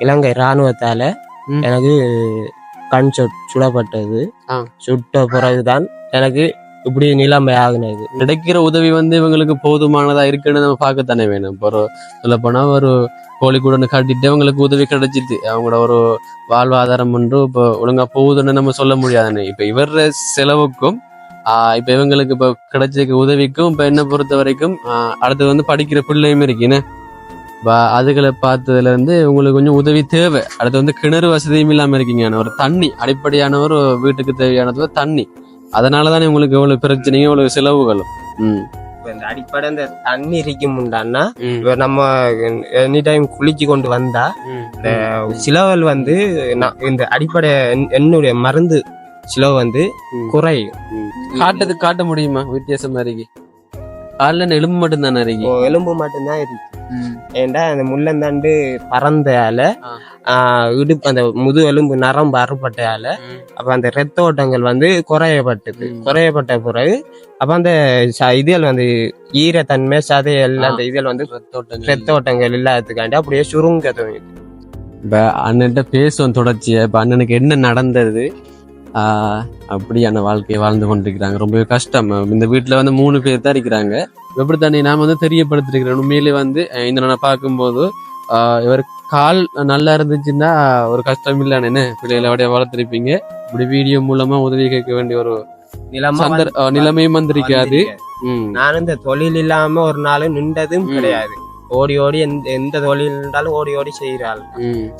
இலங்கை இராணுவத்தால ம். எனக்கு கண் சுடப்பட்டது. சுட்ட பிறகுதான் எனக்கு இப்படி நிலைமை ஆகுனது. கிடைக்கிற உதவி இவங்களுக்கு போதுமானதா இருக்குன்னு நம்ம பார்க்கத்தானே வேணும். இப்போ ஒரு சொல்ல போனா ஒரு கோழிக்கூடன்னு காட்டிட்டு அவங்களுக்கு உதவி கிடைச்சிட்டு அவங்களோட ஒரு வாழ்வாதாரம் ஒன்று இப்போ ஒழுங்கா போகுதுன்னு நம்ம சொல்ல முடியாதுன்னு. இப்ப இவர செலவுக்கும் இப்ப இவங்களுக்கு இப்ப கிடைச்சிருக்க உதவிக்கும் இப்ப என்ன பொறுத்த வரைக்கும் அடுத்து படிக்கிற பிள்ளையும் இருக்குன்னு அதுகளை பார்த்ததுல இருந்து உங்களுக்கு கொஞ்சம் உதவி தேவை. அடுத்து கிணறு வசதியும் இல்லாம இருக்கீங்க. ஒரு தண்ணி அடிப்படையான ஒரு வீட்டுக்கு தேவையானது தண்ணி. அதனாலதானே உங்களுக்கு எவ்வளவு பிரச்சனையும் எவ்வளவு செலவுகளும். இந்த அடிப்படை இந்த தண்ணி இருக்கும்டான்னா நம்ம எனி டைம் குளிச்சு கொண்டு வந்தா இந்த சிலவல் இந்த அடிப்படை என்னுடைய மருந்து சிலவு குறையும். காட்ட முடியுமா வித்தியாசமா இருக்கு? காலில் எலும்பு மட்டும்தானே இருக்கு? எலும்பு மட்டும்தான் இருக்கு. ஏண்டா அந்த முள்ளந்தாண்டு பறந்தால இடுப்பு அந்த முது எலும்பு நரம்பு அறுபட்டால அப்ப அந்த ரத்த ஓட்டங்கள் குறையப்பட்ட பிறகு அப்ப அந்த இதழ் ஈரத்தன்மை சதையல் அந்த இதழ் ரத்த ஓட்டங்கள் இல்லாததுக்காண்டி அப்படியே சுருங்க தோணுது. இப்ப அண்ணன்ட்ட பேசுவோம் தொடர்ச்சியா. இப்ப அண்ணனுக்கு என்ன நடந்தது, அப்படியான வாழ்க்கையை வாழ்ந்து கொண்டிருக்கிறாங்க. ரொம்பவே கஷ்டம். இந்த வீட்டுல 3 பேர் தான் இருக்கிறாங்க. எப்படித்தானே நாம தெரியப்படுத்திருக்கிறேன். உண்மையிலே இந்த நான் பார்க்கும்போது இவர் கால் நல்லா இருந்துச்சுன்னா ஒரு கஷ்டம் இல்லைன்னு என்ன பிள்ளைகளை அப்படியே வளர்த்திருப்பீங்க. இப்படி வீடியோ மூலமா உதவி கேட்க வேண்டிய ஒரு நிலைமையும் வந்திருக்காது. நானும் இந்த தொழில் இல்லாம ஒரு நாள் நின்றதும் கிடையாது. ஓடி ஓடி எந்த தொழில் இருந்தாலும் ஓடி ஓடி செய்யறாள்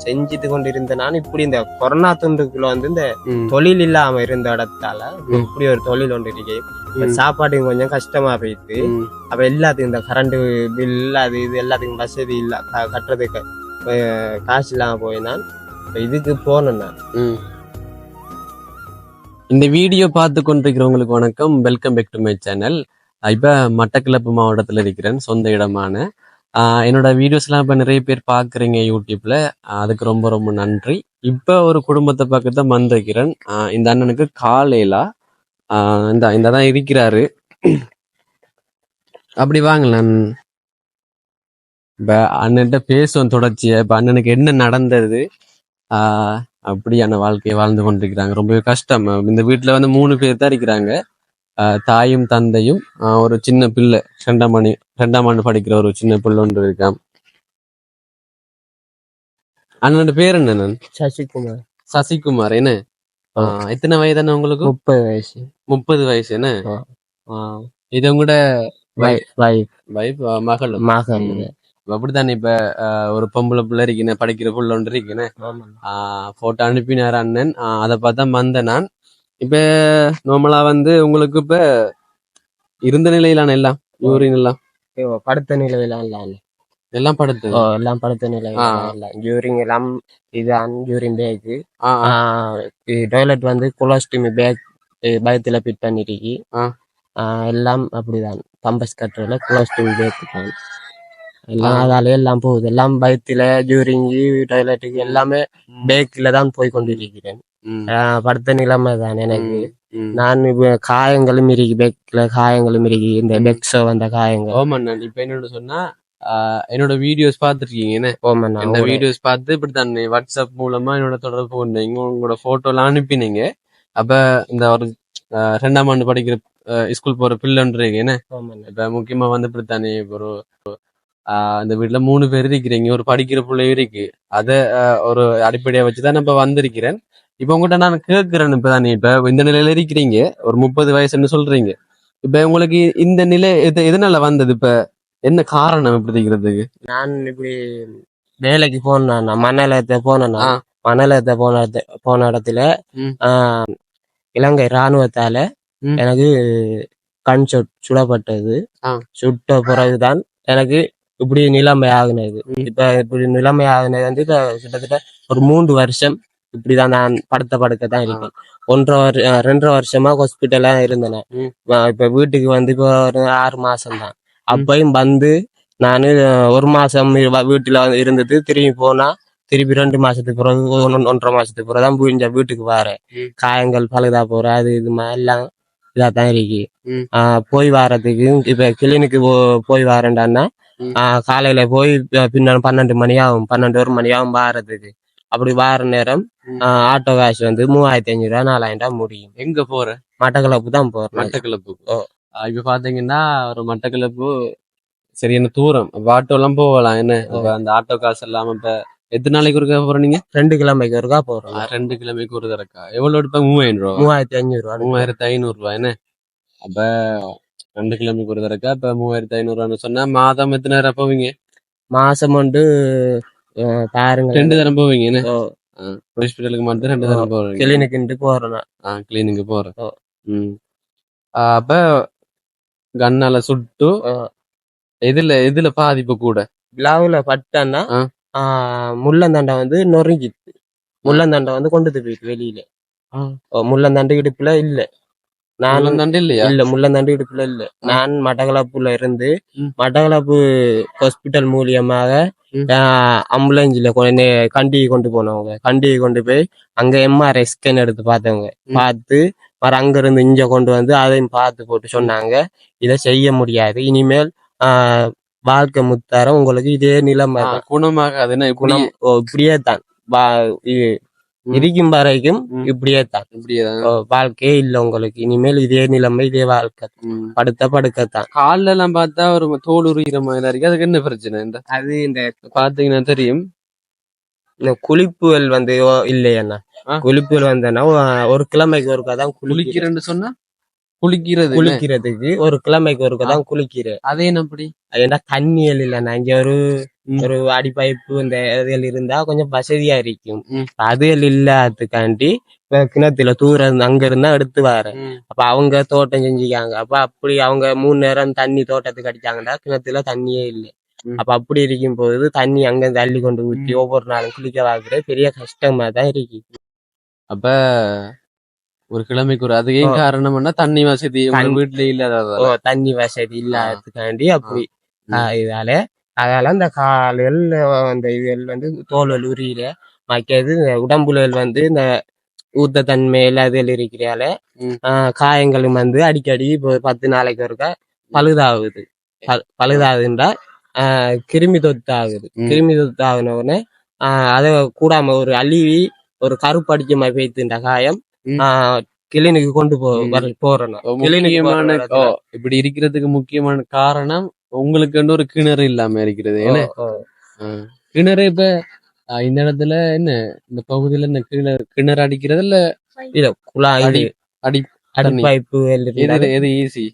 செஞ்சுட்டு கொண்டிருந்த நான் இப்படி இந்த கொரோனா துண்டுக்குள்ள இந்த தொழில் இல்லாம இருந்த இடத்தால இப்படி ஒரு தொழில் ஒன்று இருக்கேன். சாப்பாட்டுக்கு கொஞ்சம் கஷ்டமா போயிட்டு அப்ப எல்லாத்துக்கும் இந்த கரண்ட் பில் அது இது எல்லாத்துக்கும் வசதி இல்ல கட்டுறதுக்கு காசு இல்லாம போய் நான் இதுக்கு போனேன். நான் இந்த வீடியோ பார்த்து கொண்டிருக்கிறவங்களுக்கு வணக்கம். Welcome back to my channel. இப்ப மட்டக்களப்பு மாவட்டத்துல இருக்கிறேன், சொந்த இடமான. என்னோட வீடியோஸ் எல்லாம் இப்ப நிறைய பேர் பாக்குறீங்க யூடியூப்ல. அதுக்கு ரொம்ப ரொம்ப நன்றி. இப்ப ஒரு குடும்பத்தை பார்க்கத்தான் வந்திருக்கிறேன். இந்த அண்ணனுக்கு காலையில இந்த தான் இருக்கிறாரு. அப்படி வாங்க, நான் இப்ப அண்ணன்ட்ட பேசுவோம் தொடர்ச்சியா. இப்ப அண்ணனுக்கு என்ன நடந்தது, அப்படியான வாழ்க்கையை வாழ்ந்து கொண்டிருக்கிறாங்க. ரொம்பவே கஷ்டம். இந்த வீட்டுல 3 பேர் தான் இருக்கிறாங்க. தாயும் தந்தையும் ஒரு சின்ன பிள்ளை, 2ஆம் ஆண்டு படிக்கிற ஒரு சின்ன பிள்ளை ஒன்று இருக்கான். அண்ணனோட பேர் என்ன? சசிகுமார். சசிகுமார். என்ன எத்தனை வயதான உங்களுக்கு? 30 வயசு. 30 வயசு. என்ன இது கூட மகள்? அப்படித்தானே. இப்ப ஒரு பொம்பளை பிள்ளை இருக்கேன், படிக்கிற பிள்ளை ஒன்று இருக்கேன். போட்டோ அனுப்பினார் அண்ணன். அதை பார்த்தா வந்த நான். இப்ப நார்மலா உங்களுக்கு இப்ப இருந்த நிலையிலான எல்லாம் யூரின் எல்லாம் படுத்த நிலையிலாம் எல்லாம் படுத்து எல்லாம் படுத்த நிலையில யூரின் எல்லாம் இதுதான் யூரின் பேக். டாய்லெட் கொலஸ்ட்ரமி பேக் பயத்துல பிட் பண்ணிருக்கு. எல்லாம் அப்படிதான். பம்பஸ் கட்டுறதுல கொலஸ்ட்ரமி பேக் தான் எல்லாம். அதாலே எல்லாம் போகுது. எல்லாம் பயத்துல யூரின் டாய்லெட்டுக்கு எல்லாமே பேக்ல தான் போய் கொண்டிருக்கிறேன். படுத்த நிலைமை தான் எனக்கு. நான் காயங்களும் இருக்கு, பேக்ல காயங்களும் இருக்கு. இந்த பெக்ஸோ வந்த காயங்கள். ஓமண்ணன் இப்ப என்னோட சொன்னா என்னோட வீடியோஸ் பார்த்துருக்கீங்க. இந்த வீடியோஸ் பார்த்து இப்படித்தான் வாட்ஸ்அப் மூலமா என்னோட தொடர்பு கொண்டீங்க. உங்களோட போட்டோ எல்லாம் அனுப்பினீங்க. அப்ப இந்த ஒரு 2ஆம் ஆண்டு படிக்கிற ஸ்கூல் போற பிள்ளைன்றீங்க. இப்ப முக்கியமா இப்படித்தானே ஒரு இந்த வீட்டுல 3 பேர் இருக்கிறீங்க, ஒரு படிக்கிற பிள்ளையும் இருக்கு. அத ஒரு அடிப்படையா வச்சுதான் இப்ப வந்திருக்கிறேன். இப்ப உங்ககிட்ட நான் கேட்கிறேன், இப்பதான் இப்ப இந்த நிலையில இருக்கிறீங்க, ஒரு 30 வயசுன்னு சொல்றீங்க. இப்ப உங்களுக்கு இந்த நிலை எதனால வந்தது? இப்ப என்ன காரணம் இப்படி இருக்கிறதுக்கு? நான் இப்படி வேலைக்கு போனேன், மணலத்தை போன இடத்துல இலங்கை இராணுவத்தால எனக்கு கண் சுடப்பட்டது. சுட்ட பிறகுதான் எனக்கு இப்படி நிலைமை ஆகுனது. இப்ப இப்படி நிலைமை ஆகுனது கிட்டத்தட்ட ஒரு 3 வருஷம் இப்படிதான் நான் படுக்கத்தான் இருக்கேன். 2.5 வருஷமா ஹாஸ்பிட்டலா இருந்தேன். இப்ப வீட்டுக்கு இப்போ ஒரு 6 மாசம் தான். அப்பயும் நானு 1 மாசம் வீட்டுல இருந்தது. திரும்பி போனா திருப்பி 2 மாசத்துக்கு பிறகு 1.5 மாசத்துக்கு பிறகுதான் வீட்டுக்கு வரேன். காயங்கள் பழுதா போற அது இது எல்லாம் இதாத்தான் இருக்கு. போய் வாரத்துக்கு இப்ப கிளினிக்கு போய் வரேன்டான்னா காலையில போய் பின்ன 12 மணி ஆகும், 12 மணி ஆகும் வாரத்துக்கு. அப்படி வார நேரம் ஆட்டோ காசு வந்து 3500 ரூபா 4000 ரூபா முடியும். எங்க போற? மட்டக்களப்பு தான் போறேன். மட்டக்களப்பு. இப்ப பாத்தீங்கன்னா ஒரு மட்டக்களப்பு சரியான தூரம், ஆட்டோ எல்லாம் போகலாம் என்ன? அந்த ஆட்டோ காசு இல்லாம இப்ப எத்தனை நாளைக்கு ஒருக்கா போறீங்க? 2 கிலோமீட்டருக்கு ஒருக்கா போறோம். 2 கிலோமீட்டருக்கு ஒரு தரக்கா எவ்வளவு எடுப்பா? 3000 ரூபா. 3500 ரூபா. 3500 ரூபாய் என்ன? அப்ப 2 கிலோமீட்டருக்கு ஒரு தரக்கா இப்ப 3500 ரூபான்னு சொன்னா மாதம் எத்தனை நேரம் போவீங்க? மாசம் வந்து பாருங்க 2 தரம் போவீங்க என்ன? ஹாஸ்பிட்டலுக்கு மட்டும் 2 தரம் போறீங்க. கிளினிக்கு போறேன். கிளினிக்கு போறேன். அப்ப கண்ணால சுட்டு இதுல பாதிப்பு கூட விழாவுல பட்டன்னா முள்ளந்தண்டை வந்து நொறுங்கிட்டு, முள்ளந்தண்டை வந்து கொண்டு போயிட்டு வெளியில. முள்ளந்தண்டு இடுப்புல இல்ல. முள்ளந்தண்டு இடுப்புல இல்ல. நான் மட்டக்களப்புல இருந்து மட்டக்களப்பு ஹாஸ்பிட்டல் மூலியமாக ஆம்புலன்ஸ்ல கண்டிகை கொண்டு போனவங்க. கண்டிகை கொண்டு போய் அங்க எம்ஆர்ஐ ஸ்கேன் எடுத்து பார்த்தவங்க. பார்த்து அங்க இருந்து இங்க கொண்டு வந்து அதையும் பார்த்து போட்டு சொன்னாங்க, இதை செய்ய முடியாது, இனிமேல் வாழ்க்கை முத்தாரம் உங்களுக்கு இதே நிலைமை குணமாக இப்படியே தான் இருக்கும் வரைக்கும் இப்படியே தான் வாழ்க்கையே இல்ல உங்களுக்கு, இனிமேல் இதே நிலைமை இதே வாழ்க்கை, படுக்கத்தான். கால்ல எல்லாம் பார்த்தா ஒரு தோல் உரிக்கிற மாதிரி இருக்கு. அதுக்கு என்ன பிரச்சனை? அது இந்த பாத்தீங்கன்னா தெரியும், இந்த குளிப்புகள் வந்து இல்லையண்ணா. குளிப்புகள் வந்தேன்னா ஒரு கிழமைக்கு ஒருக்கா தான் குளிக்கிறேன்னு சொன்னா குளிக்கிறதுக்கு ஒரு கிழமைக்கு ஒருக்கா தான் குளிக்கிறேன். அதே அப்படி ஏன்னா தண்ணியல் இல்லைண்ணா. இங்க ஒரு அடிப்பைப்பு இந்த இதுகள் இருந்தா கொஞ்சம் வசதியா இருக்கும். அதுகள் இல்லாததுக்காண்டி கிணத்துல தூரம் அங்க இருந்தா எடுத்து வரேன். அப்ப அவங்க தோட்டம் செஞ்சுக்காங்க. அப்படி அவங்க 3 நேரம் தண்ணி தோட்டத்துக்கு அடிச்சாங்கன்னா கிணத்துல தண்ணியே இல்லை. அப்ப அப்படி இருக்கும் போது தண்ணி அங்க தள்ளி கொண்டு ஊற்றி ஒவ்வொரு நாளும் குளிக்க வாக்குற பெரிய கஷ்டமா தான் இருக்கு. அப்ப ஒரு கிழமைக்கு ஒரு அதுவே காரணம்னா தண்ணி வசதி வீட்டுல இல்லாத தண்ணி வசதி இல்லாததுக்காண்டி அப்படி அதால அந்த கால்கள் அந்த இதுகள் வந்து தோல்கள் உரியில மற்றது உடம்புல வந்து இந்த ஊத்த தன்மை எல்லாதுகள் இருக்கிறால காயங்களும் வந்து அடிக்கடி இப்போ 10 நாளைக்கு ஒருக்கா பழுதாகுது. பழுதாகுதுன்றா கிருமி தொத்து ஆகுது. கிருமி தொத்து ஆகுனவுடனே அதை கூடாம ஒரு அழுவி ஒரு கருப்பு அடிக்க மாதிரி போய்த்துன்ற காயம் கிளினிக்கு கொண்டு போறேன். இப்படி இருக்கிறதுக்கு முக்கியமான காரணம் உங்களுக்கு ஒரு கிணறு இல்லாம இருக்கிறது. கிணறு இப்ப இந்த இடத்துல என்ன இந்த பகுதியில இந்த கிணறு அடிக்கிறது இல்ல குழாய் அடிப்பைப்பு எது ஈஸி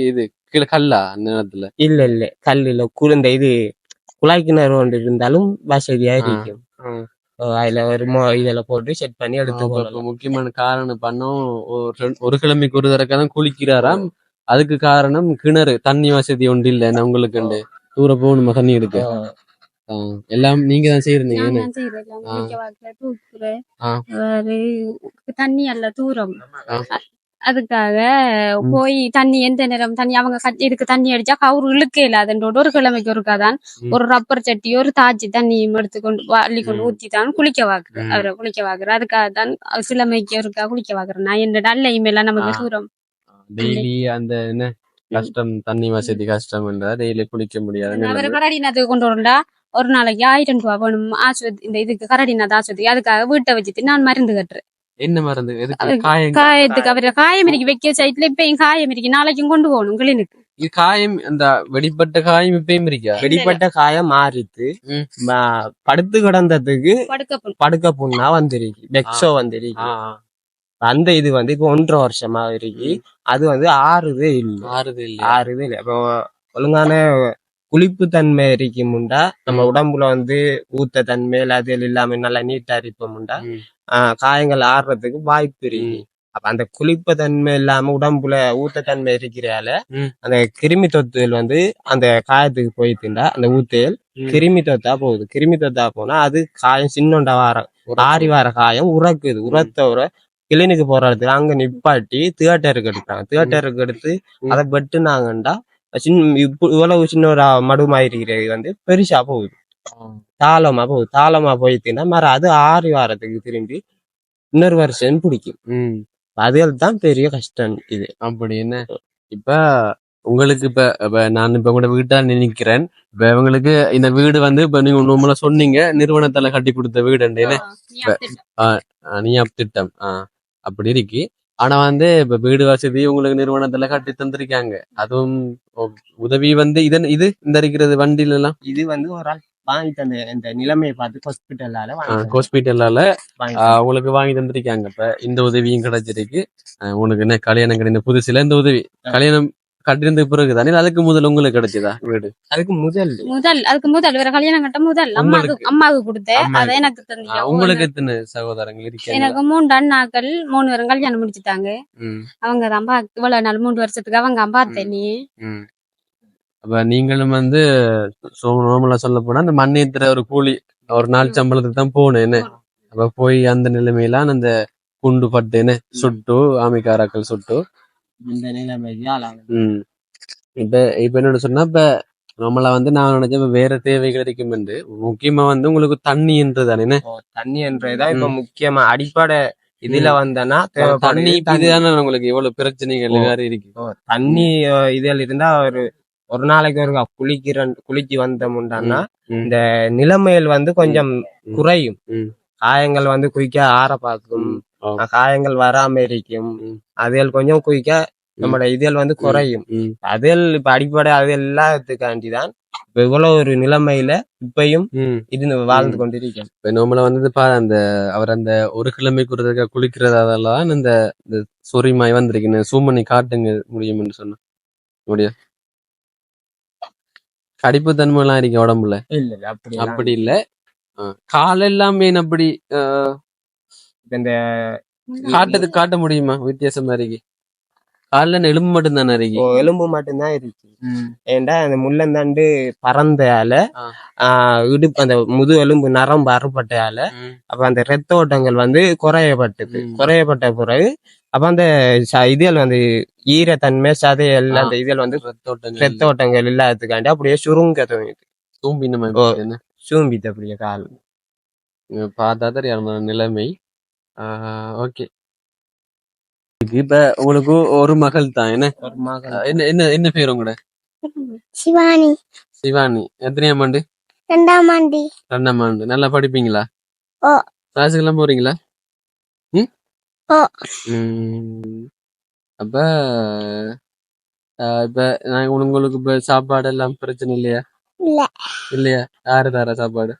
இது கல்லா அந்த இடத்துல இல்ல கல் இல்ல குளிர்ந்த இது குழாய் கிணறு ஒன்று இருந்தாலும் வசதியா இருக்கும். அதுல ஒரு இதுல போட்டு செட் பண்ணி எடுத்து. முக்கியமான காரணம் பண்ணோம் ஒரு கிழமைக்கு ஒரு தடவை தான் குளிக்கிறாராம். அதுக்கு காரணம் கிணறு தண்ணி வசதி ஒன்று இல்ல. உங்களுக்கு தூர போகணுமா தண்ணி எடுக்க? எல்லாம் நீங்க தான் செய்யறீங்க. தண்ணி அல்ல தூரம், அதுக்காக போய் தண்ணி எந்த நேரம் தண்ணி அவங்க இதுக்கு தண்ணி அடிச்சா கவுரு இழுக்க இல்லாதன்றோட ஒரு கிழமைக்கு ஒருக்காதான் ஒரு ரப்பர் சட்டி ஒரு தாச்சி தண்ணியும் எடுத்துக்கொண்டு அள்ளி கொண்டு ஊத்தி தான் குளிக்க வாக்குறேன். அவரை குளிக்க வாக்குறேன். அதுக்காக தான் கிழமைக்கு ஒருக்கா குளிக்க வாக்குறேன். நான் என்ன நல்ல இமெல்லாம் நமக்கு தூரம் டெய்லி அந்த என்ன கஷ்டம், தண்ணி வசதி கஷ்டம் டெய்லி குளிக்க முடியாது. அவரை கரடினத்துக்கு கொண்டு வரண்டா ஒரு நாளைக்கு 1000 ரூபா வேணும் ஆஸ்பத்திரி. இந்த இதுக்கு கரடிநாத் ஆஸ்பத்திரி. அதுக்காக வீட்டை வச்சுட்டு நான் மருந்து கட்டுறேன். என்ன மருந்து? காயத்துக்கு அவர காயம் இருக்கு வைக்க சைட்ல இப்பயும் காயம் இருக்கு. நாளைக்கும் கொண்டு போகணும் கிளினிக்கு. காயம் அந்த வெடிப்பட்ட காயம் இப்பயும் இருக்கா? வெடிப்பட்ட காயம் மாறிட்டு படுத்து கிடந்ததுக்கு படுக்க புண்ணா வந்துருக்கு. பெக்ஸோ வந்துருக்கு. அந்த இது வந்து இப்ப 1.5 வருஷமா இருக்கு. அது வந்து ஆறுதே இல்லை. இப்போ ஒழுங்கான குளிப்பு தன்மை இருக்குமுண்டா நம்ம உடம்புல வந்து ஊத்த தன்மை அது இல்லாம நல்லா நீட்டா இருப்போம்டா காயங்கள் ஆடுறதுக்கு வாய்ப்பு இருக்கு. அப்ப அந்த குளிப்பு தன்மை இல்லாம உடம்புல ஊத்த தன்மை இருக்கிறால அந்த கிருமி தொத்துகள் வந்து அந்த காயத்துக்கு போயிட்டுண்டா அந்த ஊத்தைகள் கிருமி தொத்தா போகுது. கிருமி தொத்தா போனா அது காயம் சின்னொண்டா ஆறி வார காயம் உறக்குது. உரத்தவரை கிளினிக்கு போறதுக்கு அங்க நிப்பாட்டி தியேட்டருக்கு எடுத்தாங்க. தியேட்டருக்கு எடுத்து அதை வெட்டுனாங்கண்டா இவ்வளவு சின்ன ஒரு மடுமாயிருக்கிறது வந்து பெருசா போகுது. தாளமா போயிட்டுன்னா மர அது 6 வாரத்துக்கு திரும்பி இன்னொரு வருஷம் பிடிக்கும். அதுகள் தான் பெரிய கஷ்டம் இது. அப்படி என்ன இப்ப உங்களுக்கு இப்ப நான் இப்ப உங்களோட வீட்டா நினைக்கிறேன். இப்ப இவங்களுக்கு இந்த வீடு வந்து இப்ப நீங்க ஒண்ணு சொன்னீங்க நிறுவனத்தால கட்டி கொடுத்த வீடுன்னு நியாப் திட்டம் அப்படி இருக்கு. ஆனா வந்து இப்ப வீடு வசதி உங்களுக்கு நிறுவனத்துல கட்டி தந்திருக்காங்க. அதுவும் உதவி வந்து இது இந்த இருக்கிறது வண்டியில எல்லாம் இது வந்து ஒரு ஆள் வாங்கி தந்த இந்த நிலைமையை பார்த்து ஹாஸ்பிட்டலால உங்களுக்கு வாங்கி தந்திருக்காங்க. இப்ப இந்த உதவியும் கிடைச்சிருக்கு. உனக்கு என்ன கல்யாணம் கிடைந்த புதுசுல இந்த உதவி கல்யாணம் கட்டிருந்த பிறகு தானே அதுக்கு முதல் உங்களுக்கு கிடைச்சதா வீடு? அதுக்கு முதல் வேற கல்யாணம் கட்ட முதல் அம்மாவுக்கு கொடுத்தேன். அதை எனக்கு தந்தீங்க. உங்களுக்கு எத்தனை சகோதரங்கள் இருக்கு? எனக்கு 3 அண்ணாக்கள் 3 பேரும் கல்யாணம் முடிச்சுட்டாங்க. அவங்க தான் இவ்வளவு நாள் 3 வருஷத்துக்கு அவங்க பார்த்தேன். நீ அப்ப நீங்களும் வந்து நார்மலா சொல்ல போனா அந்த மண்ணேத்துற ஒரு கூலி ஒரு நாள் சம்பளத்துக்கு தான் போனேன் என்ன. அப்ப போய் அந்த நிலைமையில அந்த குண்டு பட்டுன்னு சுட்டு ஆமிக்காராக்கள் சுட்டு இந்த நிலைமைக்கு இப்ப என்னோட சொன்னா இப்ப நம்மள வந்து நான் நினைச்சேன் வேற தேவைகள் இருக்கும் என்று. முக்கியமா வந்து உங்களுக்கு தண்ணின்றதானே தண்ணி என்றதான் இப்ப முக்கியமா அடிப்படை இதுல வந்தனா தண்ணி இதுதானே உங்களுக்கு எவ்வளவு பிரச்சனைகள் இருக்கு. தண்ணி இதில் இருந்தா ஒரு நாளைக்கு ஒரு குளிச்சு வந்தோம்னா இந்த நிலைமையில் வந்து கொஞ்சம் குறையும். காயங்கள் வந்து குயிக்க ஆற பார்க்கும், காயங்கள் வராம இருக்கும். அதில் கொஞ்சம் குயிக்க நம்மளோட இதில் வந்து குறையும். அதில் இப்ப அடிப்படை அது எல்லாத்துக்காண்டிதான் இப்ப இவ்வளவு ஒரு நிலைமையில இப்பயும் இது வாழ்ந்து கொண்டிருக்கேன். இப்ப நம்மள வந்து அந்த அவர் அந்த ஒரு கிழமைக்கு ஒரு குளிக்கிறதால இந்த சொரிமாய் வந்திருக்கேன். சூமணி காட்டுங்க முடியும் என்று சொன்ன முடியும். கடிப்பு தன்மை எல்லாம் இருக்கு உடம்புல? இல்ல அப்படி இல்ல. கால எல்லாமே அப்படி இந்த காட்ட முடியுமா? வித்தியாசமா இருக்கு. காலில் எலும்பு மட்டும் தானே இருக்கு? எலும்பு மட்டும்தான் இருக்கு. ஏண்டா அந்த முள்ளந்தாண்டு பறந்தால இடுப்பு அந்த முது எலும்பு நரம்பு அறுபட்டால அப்ப அந்த ரத்த ஓட்டங்கள் வந்து குறையப்பட்ட பிறகு அப்ப அந்த இதில் வந்து ஈரத்தன்மை சதையல் அந்த இதில் வந்து ரத்த ஓட்டங்கள் இல்லாததுக்காண்டி அப்படியே சுருங்க சூம்பிட்டு அப்படியே கால் பார்த்தா தெரியாத நிலைமை. ஓகே. இப்ப உங்களுக்கு ஒரு மகள் தான் என்ன? என்ன பேர் உங்களோட? சிவானி. எத்தனையாம் ஆண்டு? 2ஆம் ஆண்டு. 2ஆம் ஆண்டு. நல்லா படிப்பீங்களா? கிளாஸுக்கெல்லாம் போறீங்களா? அப்ப இப்ப உங்களுக்கு இப்ப சாப்பாடு எல்லாம் பிரச்சனை இல்லையா? இல்லையா? யாரு தாரா சாப்பாடு?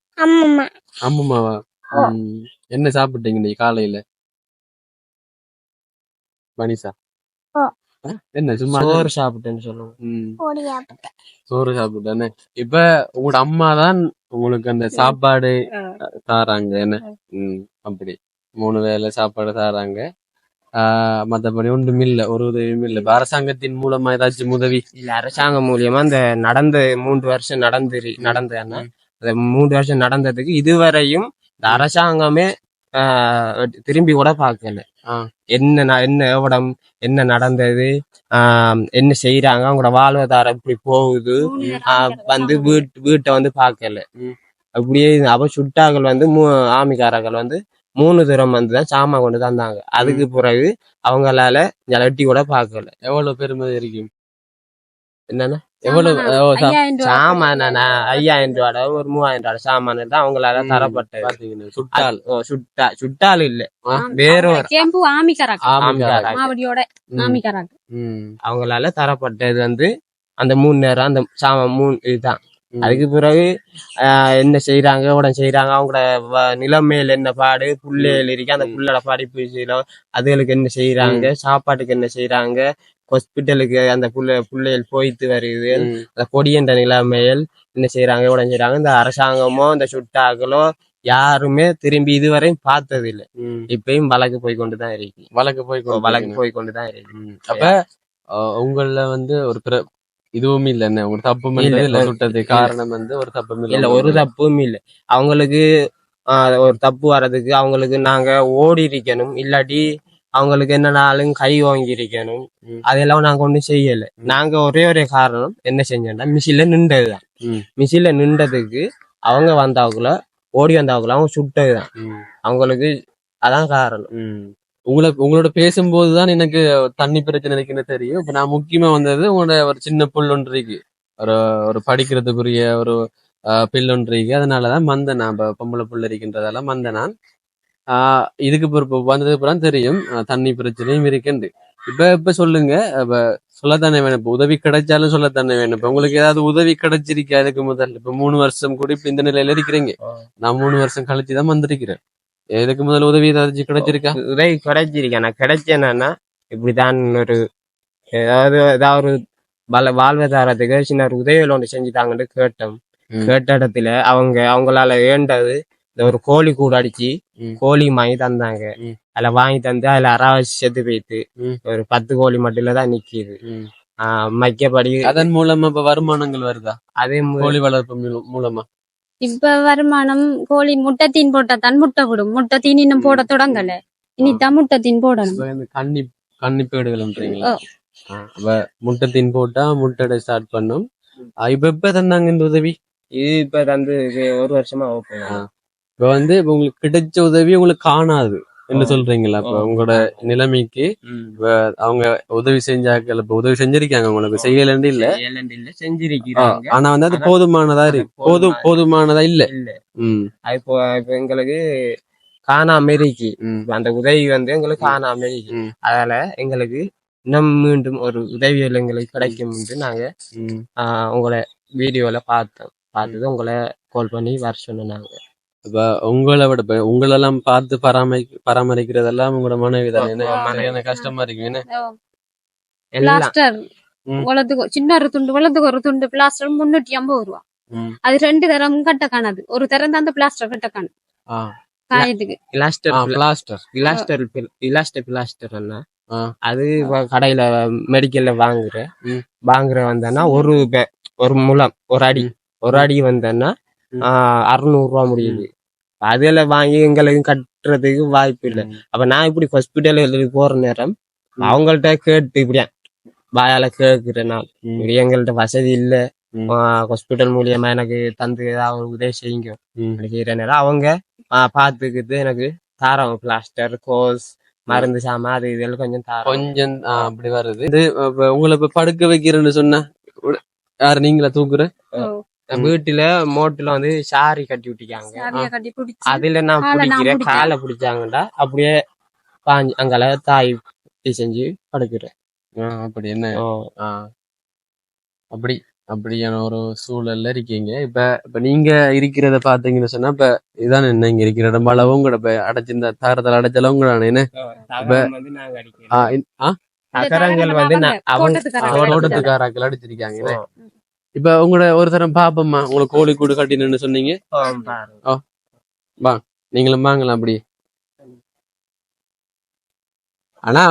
அம்மாவா? என்ன சாப்பிட்டீங்க நீ காலையில? மணிஷா என்ன சும்மா சோறு சாப்பிட்டேன்னு சொல்லுங்க. சோறு சாப்பிட்டேன்னு. இப்ப உங்களோட அம்மா தான் உங்களுக்கு அந்த சாப்பாடு தாராங்க என்ன? அப்படி 3 வேளை சாப்பாடு தாராங்க. மத்தபடி ஒன்றும் இல்ல, ஒரு உதவியும் இல்ல. அரசாங்கத்தின் மூலமா ஏதாச்சும் உதவி இல்ல? அரசாங்கம் மூலியமா அந்த 3 வருஷம் நடந்தேன்னா அந்த 3 வருஷம் நடந்ததுக்கு இதுவரையும் இந்த அரசாங்கமே திரும்பி கூட பார்க்கல. என்ன எவ்வளவு என்ன நடந்தது, என்ன செய்யறாங்க, அவங்களோட வாழ்வாதாரம் இப்படி போகுது வந்து வீட்டை வந்து பார்க்கல. அப்படியே அப்ப சுட்டாக்கள் வந்து ஆமிக்காரர்கள் வந்து 3 தூரம் வந்துதான் சாமான் கொண்டு தந்தாங்க. அதுக்கு பிறகு அவங்களால எட்டி கூட பார்க்கல. எவ்வளவு பெருமதி இருக்கும் என்னன்னா எவ்வளவு சாமான 5000 ரூபாய் ஒரு 3000 ரூபாய் சாமான தான் அவங்களால தரப்பட்டது. சுட்டால் இல்ல, வேறொரு அவங்களால தரப்பட்டது வந்து அந்த 3 நேரம் அந்த சாமான் 3 இதுதான். அதுக்கு பிறகு என்ன செய்யறாங்க, உடனே செய்யறாங்க, அவங்களோட நிலைமையில என்ன பாடு, புள்ளைகள் இருக்கு, அந்த புள்ளோட படிப்பு அதுகளுக்கு என்ன செய்யறாங்க, சாப்பாட்டுக்கு என்ன செய்யறாங்க, ஹாஸ்பிட்டலுக்கு அந்த பிள்ளைகள் போயிட்டு வருது, அந்த கொடியன்ற நிலைமையில் என்ன செய்யறாங்க, உடனே செய்யறாங்க. இந்த அரசாங்கமோ இந்த சுட்டாக்களோ யாருமே திரும்பி இதுவரையும் பார்த்தது இல்லை. இப்பயும் வழக்கு போய்கொண்டுதான் இருக்கு. வழக்கு போய்கொண்டுதான் இருக்கு. அப்ப உங்கள வந்து ஒரு இதுவும் இல்ல, என்ன ஒரு தப்பும் இல்ல சுட்டது காரணம் வந்து ஒரு தப்பும் இல்ல, ஒரு தப்பும் இல்லை. அவங்களுக்கு ஒரு தப்பு வர்றதுக்கு அவங்களுக்கு நாங்க ஓடி இருக்கணும், இல்லாட்டி அவங்களுக்கு என்னன்னாலும் கை வாங்கி இருக்கணும். அதெல்லாம் நாங்க ஒண்ணும் செய்யல. நாங்க ஒரே காரணம் என்ன செஞ்சோம்னா மிஷின்ல நின்றதுதான். மிஷின்ல நின்றதுக்கு அவங்க வந்தாக்குள்ள ஓடி வந்தாக்குள்ள அவங்க சுட்டதுதான். அவங்களுக்கு அதான் காரணம். உங்களோட பேசும்போதுதான் எனக்கு தண்ணி பிரச்சனை இருக்குன்னு தெரியும். இப்ப நான் முக்கியமா வந்தது உங்களோட ஒரு சின்ன புல் ஒன்று இருக்கு, ஒரு ஒரு படிக்கிறதுக்குரிய ஒரு பில் ஒன்று இருக்கு. அதனாலதான் வந்தேன் நான். பொம்பளை புல் இருக்கின்றதால வந்தேன் நான். இதுக்கு இப்போ வந்ததுக்கு அப்புறம் தெரியும் தண்ணி பிரச்சனையும் இருக்குண்டு. இப்ப சொல்லுங்க. இப்ப சொல்லத்தானே வேணும். இப்ப உதவி கிடைச்சாலும் சொல்லத்தானே வேணும். இப்ப உங்களுக்கு ஏதாவது உதவி கிடைச்சிருக்கா அதுக்கு முதல்ல? இப்ப 3 வருஷம் கூட இப்ப இந்த நிலையில இருக்கிறீங்க. நான் 3 வருஷம் கழிச்சுதான் வந்திருக்கிறேன். இதுக்கு முதல்ல உதவி ஏதாச்சும் கிடைச்சிருக்கா? உதவி கிடைச்சிருக்கேன். நான் கிடைச்சேன்னா இப்படிதான் ஒரு ஏதாவது ஒரு வாழ்வாதாரத்துக்கு சின்ன ஒரு உதவிகள் ஒன்று செஞ்சுட்டாங்கன்னு கேட்டோம். கேட்ட இடத்துல அவங்களால வேண்டது இந்த ஒரு கோழி கூட அடிச்சு கோழி வாங்கி தந்தாங்க. அதுல வாங்கி தந்து அதுல அராவசி செத்து போயிட்டு ஒரு 10 கோழி மட்டும் தான் நிக்கிது. மைக்கப்படி அதன் மூலமா இப்ப வருமானங்கள் வருதா? அதே கோழி வளர்ப்பு மூலமா இப்ப வருமானம் கோழி முட்டை தீன் போட்டாதான் முட்டை விடும். முட்டை தீன் இன்னும் போட தொடங்கல. இனிதான் முட்டை தீன் போடணும். கன்னிப்பேடுகள்ன்றீங்களா? முட்டை தீன் போட்டா முட்டை ஸ்டார்ட் பண்ணும். இப்ப தந்தாங்க இந்த உதவி. இது இப்ப தந்து 1 வருஷமா இப்ப உங்களுக்கு கிடைச்ச உதவி உங்களுக்கு காணாது என்ன சொல்றீங்களா? இப்ப உங்களோட நிலைமைக்கு அவங்க உதவி செஞ்சாக்கள் இப்ப உதவி செஞ்சிருக்காங்க, உங்களுக்கு செய்யலன்னு இல்ல செஞ்சிருக்காங்க. ஆனா அது போதுமானதா இருக்கு, போதுமானதா இல்ல. இப்போ எங்களுக்கு காணாம இருக்கு. அந்த உதவி எங்களுக்கு காணாம இருக்கு. அதனால எங்களுக்கு இன்னும் மீண்டும் ஒரு உதவிகள் எங்களுக்கு கிடைக்கும் என்று நாங்க உங்களை வீடியோல பார்த்தது உங்களை கால் பண்ணி வர சொன்னாங்க. இப்ப உங்களை விட உங்களெல்லாம் பார்த்து பராமரிக்கிறதெல்லாம் உங்களோட மனைவி தானே. கஷ்டமா இருக்கு. சின்ன ஒரு துண்டு வளர்த்துக்கு ஒரு துண்டு பிளாஸ்டர் 350 ரூபா. அது 2 தரம் கட்ட காணாது. ஒரு தரம் தான் அந்த பிளாஸ்டர் கட்ட காணும். காயத்துக்கு பிளாஸ்டர் அது கடையில மெடிக்கல்ல வாங்குற வந்தேன்னா ஒரு முழம் ஒரு அடி வந்தேன்னா 600 ரூபா முடியுது. அதுல வாங்கி எங்களுக்கு கட்டுறதுக்கு வாய்ப்பு இல்லை. அப்ப நான் இப்படி ஹாஸ்பிட்டல் போற நேரம் அவங்கள்ட்ட கேட்டு இப்படியா வாயால கேட்கிறேன். நான் இப்படி எங்கள்கிட்ட வசதி இல்லை, ஹாஸ்பிட்டல் மூலியமா எனக்கு தந்து ஏதாவது ஒரு உதவி செய்யுங்க செய்யற நேரம் அவங்க பாத்துக்கிட்டு எனக்கு தாரம் பிளாஸ்டர் கோஸ் மருந்து சாமா அது இதெல்லாம் கொஞ்சம் அப்படி வருது. உங்களை இப்ப படுக்க வைக்கிறேன்னு சொன்ன யாரு நீங்களா தூக்குற? வீட்டுல மோட்டுல சாரி கட்டி விட்டிக்காங்க. அதுல நான் பிடிக்கிறேன், காலை பிடிச்சாங்கடா அப்படியே பாஞ்சு அங்கால தாய் செஞ்சு படுக்கிறேன். அப்படி என்ன அப்படியான ஒரு சூழல்ல இருக்கீங்க. இப்ப நீங்க இருக்கிறத பாத்தீங்கன்னு சொன்னா இப்ப இதான் என்ன இங்க இருக்கிற இடம் அளவும் கூட இப்ப அடைச்சிருந்த தாரத்தில் அடைச்சளவும் கூட தோட்டத்துக்காராக்கள் அடிச்சிருக்காங்க. இப்ப உங்களோட ஒரு தரம் பாப்பம்மா, உங்களை கோழி கூடு கட்டினு சொன்னீங்க. நீங்களும் வாங்கலாம் அப்படி. ஆனா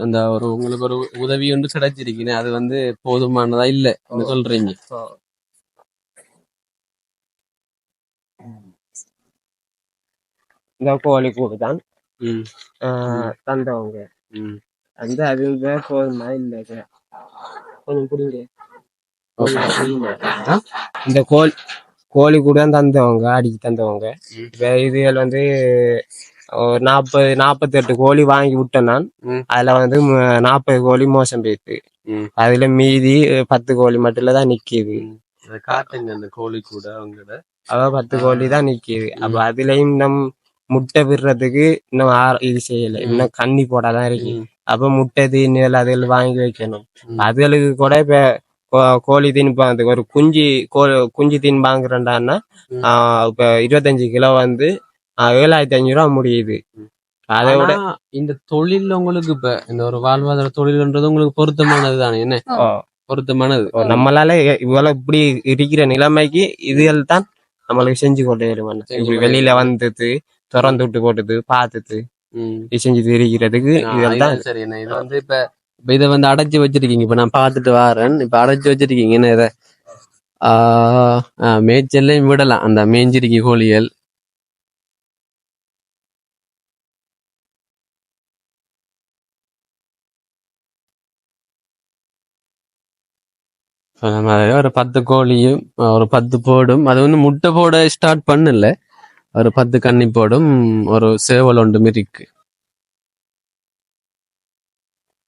அந்த ஒரு உங்களுக்கு ஒரு உதவி ஒன்று கிடைச்சிருக்கீங்க, அது போதுமானதா இல்ல சொல்றீங்க. இந்த கோழி கூடு தான் தந்தவங்க. அது போதுமா இல்ல கொஞ்சம் புரியுங்க. இந்த கோழி கூட தந்தவங்க அடிச்சு தந்தவங்க. இதுகள் 40-48 கோழி வாங்கி விட்டேன் நான். அதுல 40 கோழி மோசம் போயிட்டு, அதுல மீதி 10 கோழி மட்டும் தான் நிக்கிது. காட்டுங்க அந்த கோழி கூட 10 கோழி தான் நிக்கிது. அப்ப அதுலயும் நம் முட்டை விடுறதுக்கு இன்னும் இது செய்யல, இன்னும் கண்ணி போடாதான் இருக்கு. அப்ப முட்டை தீனிகள் அதுகள் வாங்கி வைக்கணும். அதுகளுக்கு கூட இப்ப கோழி தீன் ஒரு குஞ்சு தீன் வாங்குறேன்டான்னா இப்ப 25 கிலோ 7,500 ரூபா முடியுது. அதை விட இந்த தொழில் உங்களுக்கு இப்ப இந்த ஒரு வாழ்வாதார தொழில்ன்றது உங்களுக்கு பொருத்தமானது தானே? என்ன பொருத்தமானது? நம்மளால இவ்வளவு இப்படி இருக்கிற நிலைமைக்கு இதுகள் தான் நம்மளுக்கு செஞ்சு கொண்டே இருவாங்க. இப்படி வெளியில திறந்து விட்டு போட்டுது பார்த்துட்டு செஞ்சு இருக்கிறதுக்கு இதெல்லாம் சரி. என்ன இது இப்ப இதை அடைச்சு வச்சிருக்கீங்க. இப்ப நான் பார்த்துட்டு வரேன். இப்ப அடைச்சு வச்சிருக்கீங்க என்ன இதை மேய்ச்சல்லையும் விடலாம். அந்த மேய்ஞ்சிருக்கி கோழிகள் ஒரு 10 கோழியும் ஒரு 10 போடும். அது முட்டை போட ஸ்டார்ட் பண்ணல, ஒரு 10 கன்னி போடும், ஒரு சேவல் ஒன்று இருக்கு.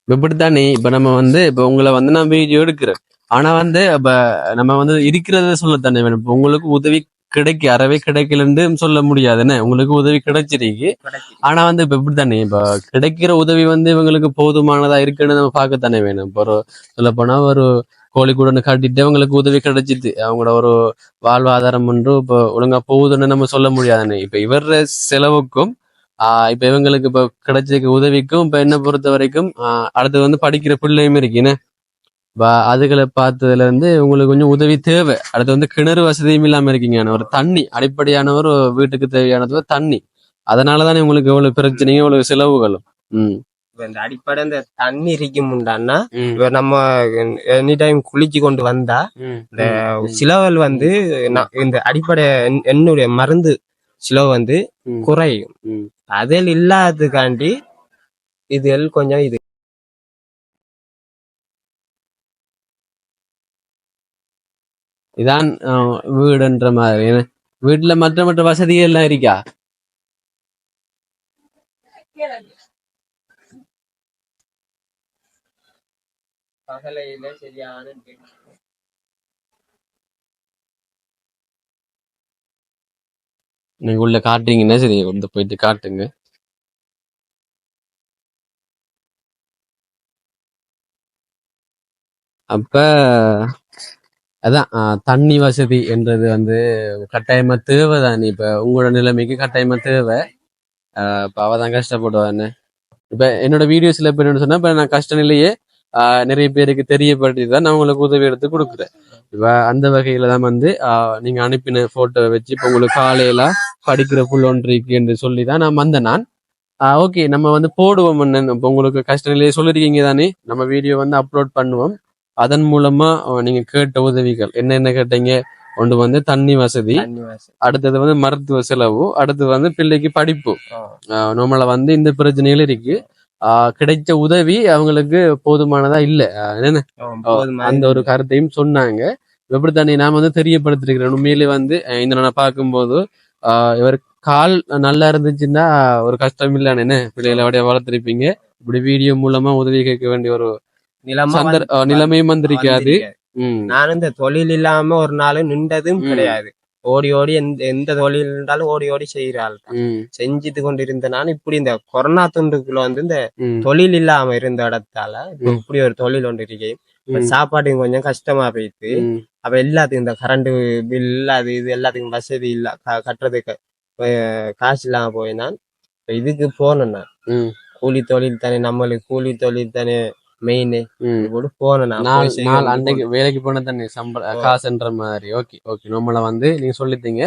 இப்படித்தானே இப்ப நம்ம இப்ப உங்களை நான் வீடியோ எடுக்கிறேன். ஆனா இப்ப நம்ம இருக்கிறத சொல்லத்தானே வேணும். இப்ப உங்களுக்கு உதவி அறவே கிடைக்கலன்னு சொல்ல முடியாதுன்னு. உங்களுக்கு உதவி கிடைச்சிருக்கு. ஆனா இப்ப இப்படித்தானே இப்ப கிடைக்கிற உதவி இவங்களுக்கு போதுமானதா இருக்குன்னு நம்ம பார்க்கத்தானே வேணும். இப்போ சொல்ல போனா ஒரு கோழிக்கூடன்னு காட்டிட்டு அவங்களுக்கு உதவி கிடைச்சிட்டு அவங்களோட ஒரு வாழ்வாதாரம் இப்ப ஒழுங்கா போகுதுன்னு நம்ம சொல்ல முடியாதுன்னு. இப்ப இவர செலவுக்கும் இப்ப இவங்களுக்கு இப்ப கிடைச்சிருக்க உதவிக்கும் இப்ப என்ன பொறுத்த வரைக்கும் அடுத்து படிக்கிற பிள்ளையும் இருக்குன்னு அதுகளை பார்த்ததுல உங்களுக்கு கொஞ்சம் உதவி தேவை. அடுத்து கிணறு வசதியும் இல்லாம இருக்கீங்க. ஒரு தண்ணி அடிப்படையான ஒரு வீட்டுக்கு தேவையானது தண்ணி. அதனாலதானே உங்களுக்கு எவ்வளவு பிரச்சனையும் எவ்வளவு செலவுகளும். இந்த அடிப்படை இந்த தண்ணி இருக்கும்டான்னா இப்ப நம்ம எனி டைம் குளிச்சு கொண்டு வந்தா இந்த சிலவல் இந்த அடிப்படை என்னுடைய மருந்து சிலவு குறையும். அதில் இல்லாததுக்காண்டி இது கொஞ்சம் இது இதான் வீடுன்ற மாதிரி. வீட்டுல மற்ற வசதிகள் எல்லாம் இருக்கா? பகலையில சரியான நீங்க உள்ள காட்டுறீங்கன்னா சரி போயிட்டு காட்டுங்க. அப்ப அதான் தண்ணி வசதி என்றது கட்டாயமா தேவைதான். இப்ப உங்களோட நிலைமைக்கு கட்டாயமா தேவை. இப்ப அவதான் கஷ்டப்படுவான்னு. இப்ப என்னோட வீடியோஸ்ல இப்ப என்ன சொன்னா இப்ப நான் கஷ்ட நிலையே நிறைய பேருக்கு தெரியப்படுத்திதான் நான் உங்களுக்கு உதவி எடுத்து கொடுக்குறேன். இப்ப அந்த வகையில தான் நீங்க அனுப்பின போட்டோவை வச்சு இப்ப உங்களுக்கு காலையில படிக்கிற புல் ஒன்றிருக்கு என்று சொல்லிதான் நான் வந்தேன். நான் ஓகே நம்ம போடுவோம். இப்ப உங்களுக்கு கஷ்ட நிலையை சொல்லிருக்கீங்க தானே, நம்ம வீடியோ அப்லோட் பண்ணுவோம். அதன் மூலமா நீங்க கேட்ட உதவிகள் என்னென்ன கேட்டீங்க? ஒன்று தண்ணி வசதி, அடுத்தது மருத்துவ செலவு, அடுத்து பிள்ளைக்கு படிப்பு. நம்மள இந்த பிரச்சனைகள் இருக்கு. கிடைச்ச உதவி அவங்களுக்கு போதுமானதா இல்ல என்ன அந்த ஒரு கருத்தையும் சொன்னாங்க. எப்படித்தானே நாம தெரியப்படுத்திருக்கிறேன். உண்மையிலே இந்த நான் பார்க்கும்போது இவர் கால் நல்லா இருந்துச்சுன்னா ஒரு கஷ்டம் இல்லைன்னு என்ன பிள்ளைகளை அப்படியே வளர்த்திருப்பீங்க. இப்படி வீடியோ மூலமா உதவி கேட்க வேண்டிய ஒரு நிலைமையும் வந்திருக்காது. நானும் இந்த தொழில் இல்லாம ஒரு நாள் நின்றதும் கிடையாது. ஓடி ஓடி எந்த தொழில் இருந்தாலும் ஓடி ஓடி செய்யறாள் செஞ்சுட்டு கொண்டு இருந்த நான் இப்படி இந்த கொரோனா துண்டுக்குள்ள இந்த தொழில் இல்லாம இருந்த இடத்தால இப்படி ஒரு தொழில் ஒன்று இருக்கேன். சாப்பாட்டுக்கு கொஞ்சம் கஷ்டமா போயிட்டு அப்ப எல்லாத்துக்கும் இந்த கரண்ட் பில் அது இது எல்லாத்துக்கும் வசதி இல்ல, கட்டுறதுக்கு காசு இல்லாம போய் நான் இதுக்கு போனேன். நான் கூலி தொழில் தானே, நம்மளுக்கு கூலி தொழில் தானே மெயின் போனேன். அன்னைக்கு வேலைக்கு போன தானே சம்பளம் காசுன்ற மாதிரி. ஓகே ஓகே நம்மள நீங்க சொல்லிட்டீங்க.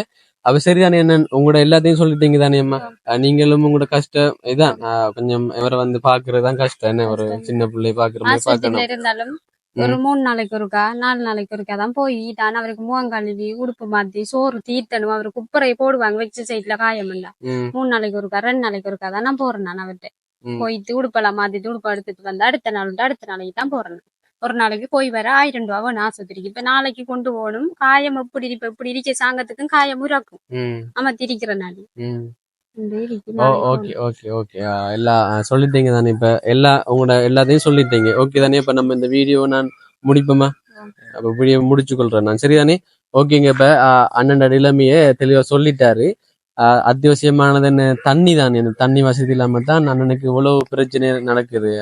அப்ப சரிதானே. என்ன உங்களோட எல்லாத்தையும் சொல்லிட்டீங்க தானே அம்மா. நீங்களும் உங்களோட கஷ்டம் இதான் கொஞ்சம் இவரை பாக்குறதுதான் கஷ்டம். என்ன ஒரு சின்ன பிள்ளை பாக்குற மாதிரி பாக்கணும். இருந்தாலும் ஒரு 3 நாளைக்கு ஒருக்கா 4 நாளைக்கு ஒருக்கா தான் போயிட்டான். அவருக்கு முகம் கழுவி உடுப்பு மாத்தி சோறு தீர்த்தணும். அவருக்கு குப்பரை போடுவாங்க வச்சு சைட்ல காயம் இல்ல. 3 நாளைக்கு ஒருக்கா 2 நாளைக்கு ஒருக்கா தான் நான் போறேன். நான் அவர்கிட்ட போயிட்டு உடுப்பெல்லாம் மாத்திட்டு உடுப்பு எடுத்துட்டு வந்து அடுத்த நாளைக்கு தான் போறேன். ஒரு நாளைக்கு போய் வர 1000 ரூபா வேணும் ஆஸ்பத்திரிக்கு. இப்ப நாளைக்கு கொண்டு போகணும். காயம் இப்படி இருக்க சாங்கத்துக்கும் காயம் உறக்கும். ஆமா திரிக்கிற நாள். ஓகே ஓகே ஓகே எல்லாம் சொல்லிட்டீங்க தானே. இப்ப உங்களோட எல்லாத்தையும் சொல்லிட்டீங்க. ஓகே தானே. இப்ப நம்ம இந்த வீடியோ நான் முடிப்போமா? அப்ப வீடியோ முடிச்சு கொள்றேன் நான். சரிதானே? ஓகேங்க. இப்ப அண்ணன் நிலைமையே தெளிவா சொல்லிட்டாரு. அத்தியாவசியமானது என்ன? தண்ணி தானே. இந்த தண்ணி வசதி இல்லாம தான் அண்ணனுக்கு இவ்வளவு பிரச்சனை நடக்குது.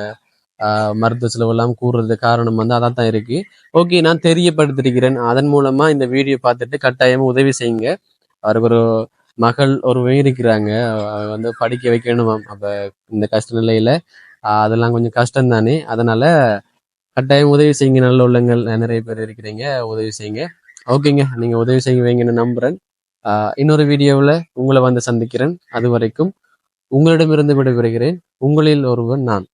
மருத்துவ செலவு எல்லாம் கூறுறது காரணம் அதான் தான் இருக்கு. ஓகே நான் தெரியப்படுத்திருக்கிறேன். அதன் மூலமா இந்த வீடியோ பார்த்துட்டு கட்டாயமா உதவி செய்யுங்க. அவருக்கு ஒரு மகள் ஒரு இருக்கிறாங்க, படிக்க வைக்கணுமாம். அப்ப இந்த கஷ்ட நிலையில அதெல்லாம் கொஞ்சம் கஷ்டம் தானே. அதனால கட்டாயம் உதவி செய்யுங்க. நல்ல உள்ளங்கள் நிறைய பேர் இருக்கிறீங்க, உதவி செய்யுங்க. ஓகேங்க, நீங்க உதவி செய்வீங்கன்னு நம்புறேன். இன்னொரு வீடியோவில் உங்களை சந்திக்கிறேன். அது வரைக்கும் உங்களிடமிருந்து விடைபெறுகிறேன். உங்களில் ஒருவன் நான்.